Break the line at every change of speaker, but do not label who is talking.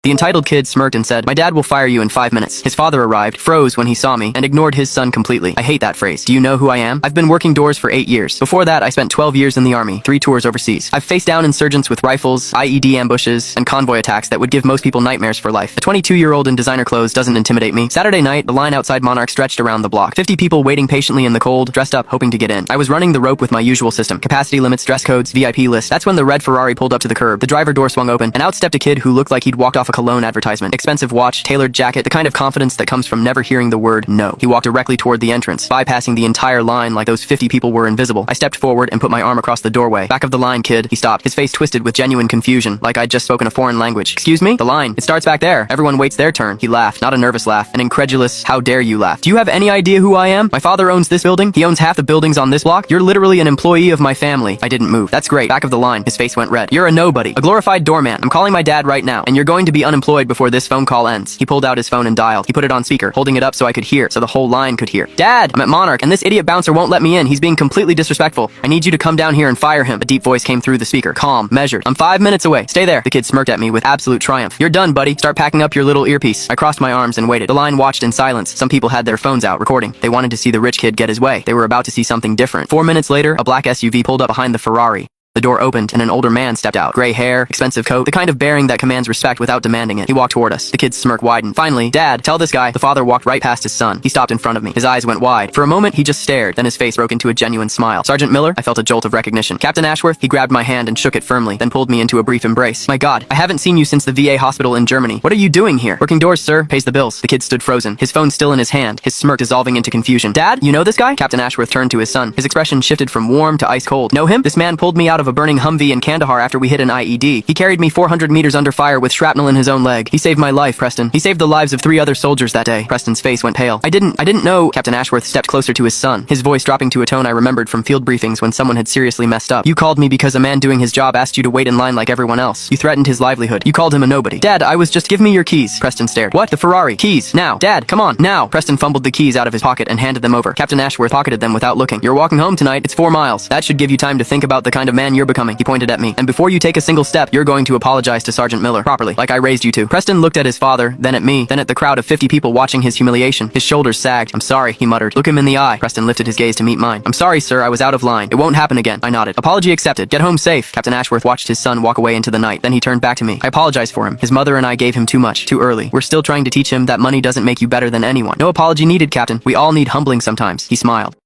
The entitled kid smirked and said, "My dad will fire you in 5 minutes." His father arrived, froze when he saw me, and ignored his son completely. I hate that phrase. Do you know who I am? I've been working doors for 8 years. Before that, I spent 12 years in the army, 3 tours overseas. I've faced down insurgents with rifles, IED ambushes, and convoy attacks that would give most people nightmares for life. A 22-year-old in designer clothes doesn't intimidate me. Saturday night, the line outside Monarch stretched around the block. 50 people waiting patiently in the cold, dressed up, hoping to get in. I was running the rope with my usual system. Capacity limits, dress codes, VIP list. That's when the red Ferrari pulled up to the curb. The driver door swung open, and out stepped a kid who looked like he'd walked off a cologne advertisement. Expensive watch, tailored jacket, the kind of confidence that comes from never hearing the word no. He walked directly toward the entrance, bypassing the entire line like those 50 people were invisible. I stepped forward and put my arm across the doorway. "Back of the line, kid." He stopped, his face twisted with genuine confusion, like I'd just spoken a foreign language. "Excuse me? The line. It starts back there. Everyone waits their turn." He laughed, not a nervous laugh, an incredulous, "How dare you" laugh. "Do you have any idea who I am? My father owns this building. He owns half the buildings on this block. You're literally an employee of my family." I didn't move. "That's great." Back of the line. His face went red. "You're a nobody. A glorified doorman. I'm calling my dad right now, and you're going to be unemployed before this phone call ends." He pulled out his phone and dialed. He put it on speaker, holding it up so I could hear, so the whole line could hear. "Dad, I'm at Monarch, and this idiot bouncer won't let me in. He's being completely disrespectful. I need you to come down here and fire him." A deep voice came through the speaker, calm, measured. "I'm 5 minutes away. Stay there." The kid smirked at me with absolute triumph. "You're done, buddy. Start packing up your little earpiece." I crossed my arms and waited. The line watched in silence. Some people had their phones out, recording. They wanted to see the rich kid get his way. They were about to see something different. 4 minutes later, a black SUV pulled up behind the Ferrari. The door opened, and an older man stepped out. Gray hair, expensive coat, the kind of bearing that commands respect without demanding it. He walked toward us. The kid's smirk widened. "Finally, Dad, tell this guy." The father walked right past his son. He stopped in front of me. His eyes went wide. For a moment, he just stared. Then his face broke into a genuine smile. "Sergeant Miller?" I felt a jolt of recognition. "Captain Ashworth?" He grabbed my hand and shook it firmly, then pulled me into a brief embrace. "My God, I haven't seen you since the VA hospital in Germany. What are you doing here?" "Working doors, sir. Pays the bills." The kid stood frozen, his phone still in his hand, his smirk dissolving into confusion. "Dad, you know this guy?" Captain Ashworth turned to his son. His expression shifted from warm to ice cold. "Know him? This man pulled me out of a burning Humvee in Kandahar after we hit an IED. He carried me 400 meters under fire with shrapnel in his own leg. He saved my life, Preston. He saved the lives of 3 other soldiers that day." Preston's face went pale. I didn't know." Captain Ashworth stepped closer to his son, his voice dropping to a tone I remembered from field briefings when someone had seriously messed up. "You called me because a man doing his job asked you to wait in line like everyone else. You threatened his livelihood. You called him a nobody." "Dad, I was just— Give me your keys." Preston stared. "What? The Ferrari? Keys? Now. Dad, come on, now." Preston fumbled the keys out of his pocket and handed them over. Captain Ashworth pocketed them without looking. "You're walking home tonight. It's 4 miles. That should give you time to think about the kind of man you're becoming." He pointed at me. "And before you take a single step, you're going to apologize to Sergeant Miller properly, like I raised you to." Preston looked at his father, then at me, then at the crowd of 50 people watching his humiliation. His shoulders sagged. "I'm sorry," he muttered. "Look him in the eye." Preston lifted his gaze to meet mine. "I'm sorry, sir. I was out of line. It won't happen again." I nodded. "Apology accepted. Get home safe." Captain Ashworth watched his son walk away into the night. Then he turned back to me. "I apologize for him. His mother and I gave him too much, too early. We're still trying to teach him that money doesn't make you better than anyone." "No apology needed, Captain. We all need humbling sometimes." He smiled.